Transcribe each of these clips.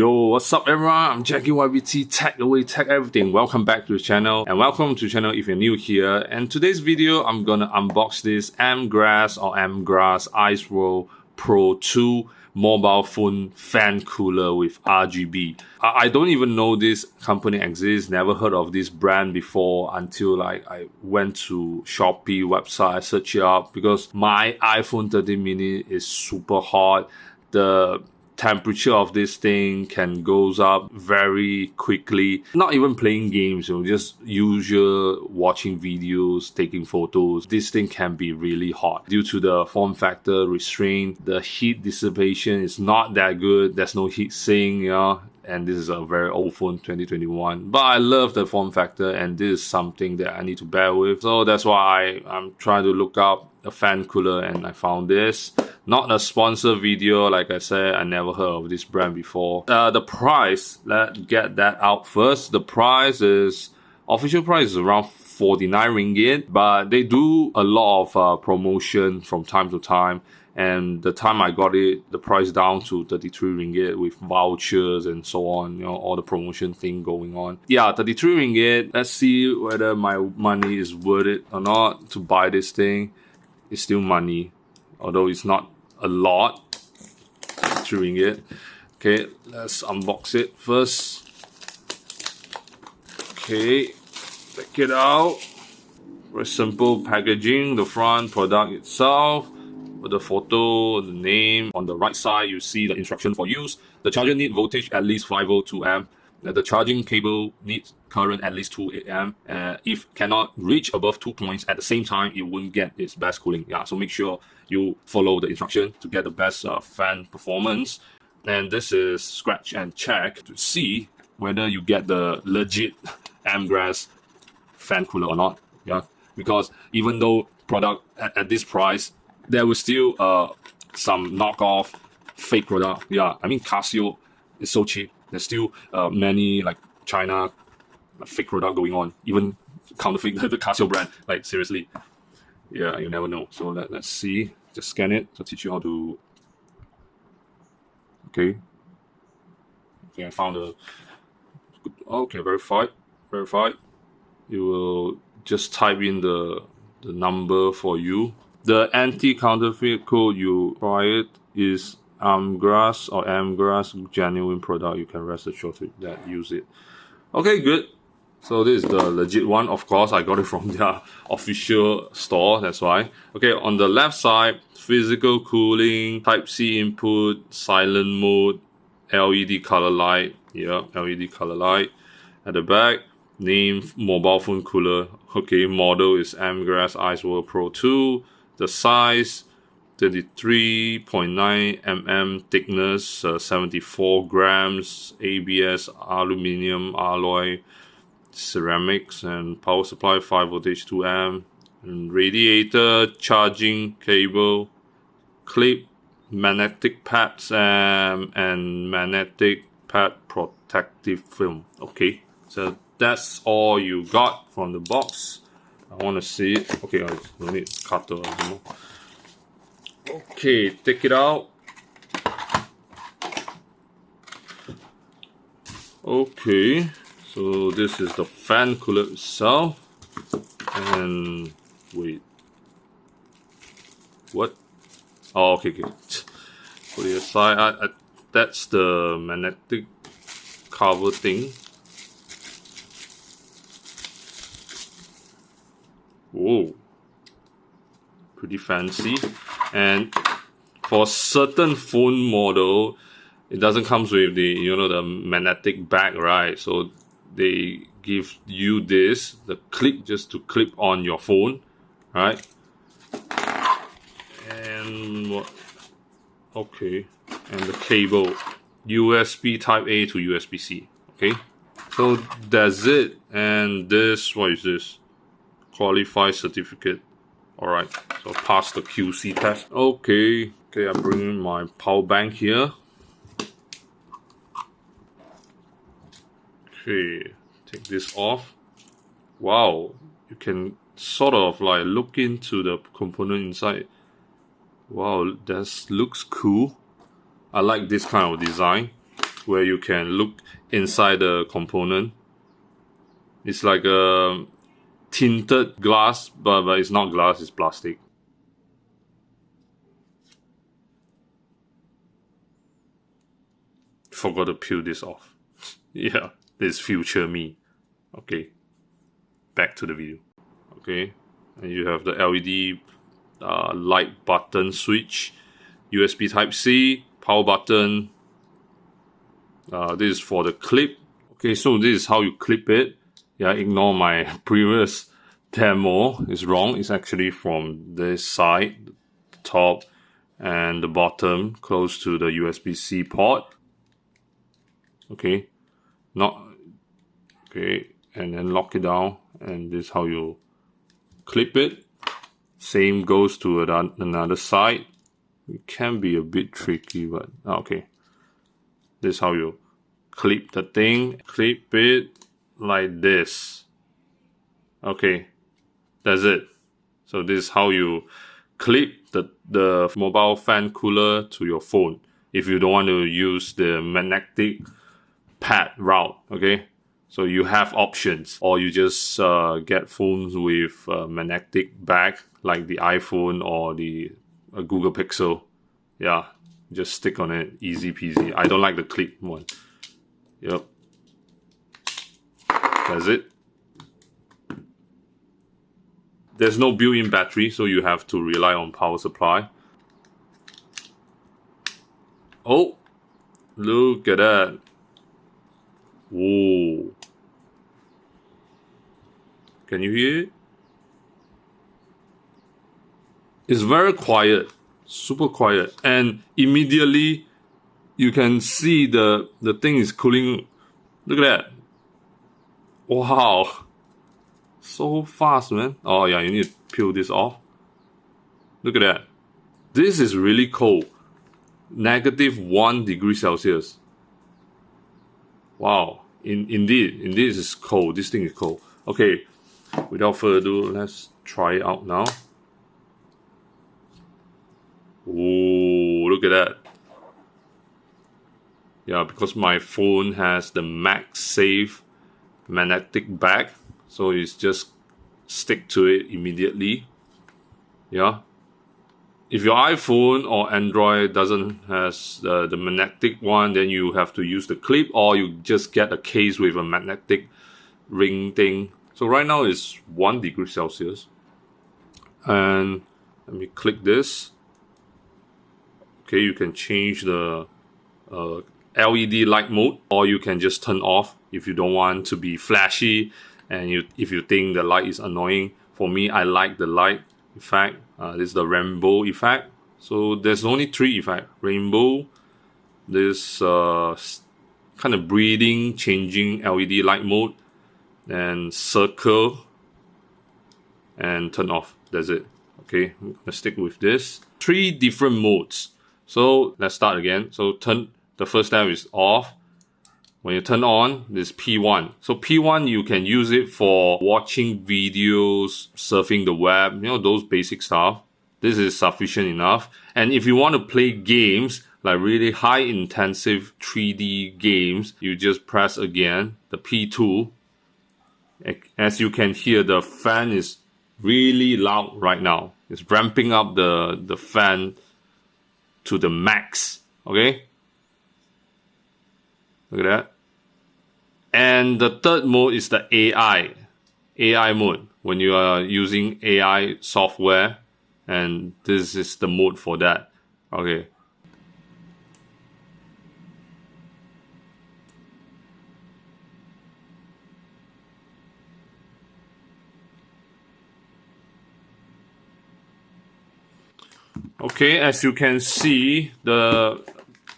Yo, what's up everyone? I'm Jackie YBT, Tech Away, Tech Everything. Welcome back to the channel and welcome to the channel if you're new here. And today's video, I'm gonna unbox this Amgras IceWorld Pro 2 mobile phone fan cooler with RGB. I don't even know this company exists, never heard of this brand before until I went to Shopee website, search it up because my iPhone 13 mini is super hot. The temperature of this thing can goes up very quickly. Not even playing games, just usual watching videos, taking photos. This thing can be really hot due to the form factor restraint. The heat dissipation is not that good. There's no heat sink, and this is a very old phone, 2021. But I love the form factor, and this is something that I need to bear with. So that's why I'm trying to look up a fan cooler, and I found this. Not a sponsored video, like I said, I never heard of this brand before. The price, let's get that out first. The price is, official price is around 49 ringgit, but they do a lot of promotion from time to time. And the time I got it, the price down to 33 ringgit with vouchers and so on, all the promotion thing going on. Yeah, 33 ringgit. Let's see whether my money is worth it or not to buy this thing. It's still money, although it's not a lot. 3 ringgit. Okay, let's unbox it first. Okay, check it out. Very simple packaging. The front product itself, with the photo, the name. On the right side, you see the instruction for use. The charger needs voltage at least 502 amp. The charging cable needs current at least 2 amp. If cannot reach above 2 points at the same time, it won't get its best cooling. Yeah, so make sure you follow the instruction to get the best fan performance. And this is scratch and check to see whether you get the legit Amgras fan cooler or not. Yeah, because even though product at this price, there was still some knockoff fake product. Yeah, I mean Casio is so cheap. There's still many like China fake product going on, even counterfeit the Casio brand. Like seriously, yeah, you never know. So let's see. Just scan it to teach you how to. Okay, I found a. Okay, verified. You will just type in the number for you. The anti-counterfeit code you required is Amgras genuine product. You can rest assured that use it. Okay, good. So this is the legit one. Of course, I got it from their official store. That's why. Okay, on the left side, physical cooling, Type-C input, silent mode, LED color light. Yeah, LED color light. At the back, name mobile phone cooler. Okay, model is Amgras IceWorld Pro 2. The size, 33.9 mm thickness, 74 grams, ABS, aluminium, alloy, ceramics, and power supply 5 voltage 2 amp, and radiator, charging cable, clip, magnetic pads, and magnetic pad protective film. Okay, so that's all you got from the box. I want to see it. Okay, I don't need cutter anymore. Okay, take it out. Okay, so this is the fan cooler itself. And wait, what? Oh, okay. Put it aside. That's the magnetic cover thing. Whoa, pretty fancy. And for certain phone model, it doesn't come with the the magnetic bag, right? So they give you the clip just to clip on your phone, right? And what? Okay, and the cable, USB Type A to USB-C. Okay, so that's it. And this, what is this? Qualified certificate. Alright, so pass the QC test. Okay, I bring in my power bank here. Okay, take this off. Wow, you can sort of like look into the component inside. Wow, that looks cool. I like this kind of design. where you can look inside the component. It's like a tinted glass, but it's not glass, it's plastic. Forgot to peel this off. Yeah, this future me. Okay, back to the video. Okay, and you have the LED light button switch, USB Type-C, power button. This is for the clip. Okay, so this is how you clip it. Yeah, ignore my previous demo. It's wrong. It's actually from this side, the top, and the bottom, close to the USB-C port. Okay, and then lock it down, and this is how you clip it. Same goes to another side. It can be a bit tricky, but okay. This is how you clip the thing. Clip it like this. Okay, that's it. So this is how you clip the mobile fan cooler to your phone if you don't want to use the magnetic pad route. Okay, so you have options, or you just get phones with magnetic back like the iPhone or the Google Pixel. Yeah, just stick on it, easy peasy. I don't like the clip one. Yep, that's it. There's no built-in battery, so you have to rely on power supply. Oh, look at that. Whoa. Can you hear it? It's very quiet, super quiet, and immediately you can see the thing is cooling. Look at that. Wow. So fast, man. Oh yeah, you need to peel this off. Look at that. This is really cold. -1 degree Celsius. Wow. Indeed, it's cold. This thing is cold. Okay, without further ado, let's try it out now. Oh, look at that. Yeah, because my phone has the MagSafe magnetic back, so it's just stick to it immediately. Yeah. If your iPhone or Android doesn't has the magnetic one, then you have to use the clip, or you just get a case with a magnetic ring thing. So right now it's 1 degree Celsius. And let me click this. Okay, you can change the LED light mode, or you can just turn off if you don't want to be flashy and if you think the light is annoying. For me, I like the light effect. This is the rainbow effect. So there's only 3 effects: rainbow, this kind of breathing, changing LED light mode, and circle, and turn off. That's it. Okay, I'm gonna stick with this. 3 different modes. So let's start again. So the first step is off. When you turn on, this P1. So P1, you can use it for watching videos, surfing the web, you know, those basic stuff. This is sufficient enough. And if you want to play games, like really high intensive 3D games, you just press again the P2. As you can hear, the fan is really loud right now. It's ramping up the fan to the max. Okay? Look at that. And the third mode is the AI mode, when you are using AI software, and this is the mode for that. Okay. Okay, as you can see, the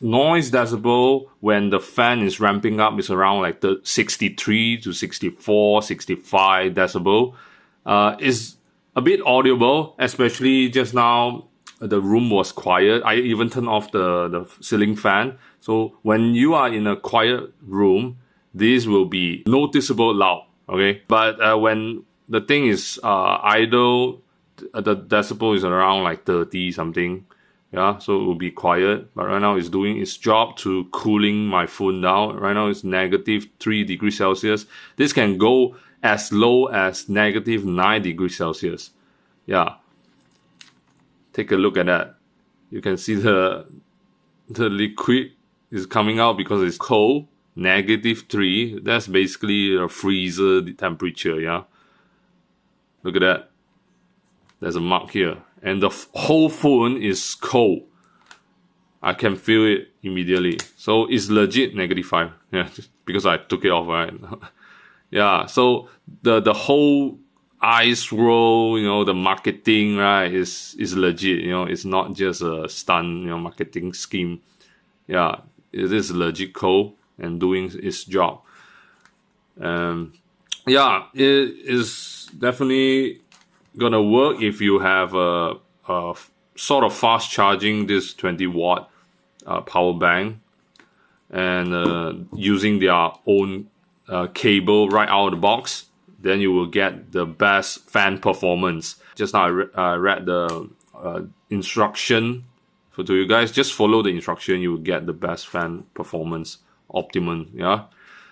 noise decibel when the fan is ramping up is around like the 63 to 64, 65 decibel. Is a bit audible, especially just now the room was quiet. I even turned off the ceiling fan. So when you are in a quiet room, this will be noticeable loud, okay? But when the thing is idle, the decibel is around like 30 something. Yeah, so it will be quiet, but right now it's doing its job to cooling my phone down. Right now it's -3 degrees Celsius. This can go as low as -9 degrees Celsius. Yeah, take a look at that. You can see the liquid is coming out because it's cold. -3. That's basically a freezer temperature. Yeah, look at that. There's a mark here, and the whole phone is cold. I can feel it immediately. So it's legit -5. Yeah, just because I took it off, right? Yeah. So the whole IceWorld, you know, the marketing, right, is legit. You know, it's not just a stunt, you know, marketing scheme. Yeah, it is legit cold and doing its job. Yeah, it is definitely gonna work if you have a sort of fast charging this 20-watt power bank and using their own cable right out of the box. Then you will get the best fan performance. Just now I read the instruction for to you guys. Just follow the instruction, you will get the best fan performance, optimum. Yeah.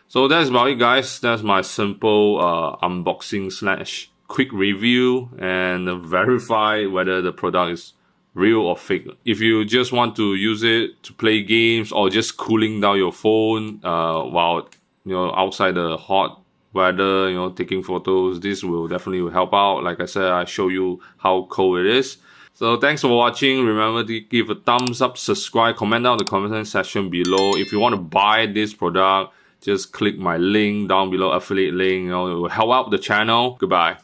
So that's about it, guys. That's my simple unboxing / quick review and verify whether the product is real or fake. If you just want to use it to play games or just cooling down your phone while, you know, outside the hot weather, you know, taking photos, this will definitely help out. Like I said, I show you how cold it is. So thanks for watching. Remember to give a thumbs up, subscribe, comment down in the comment section below. If you want to buy this product, just click my link down below, affiliate link. You know, it will help out the channel. Goodbye.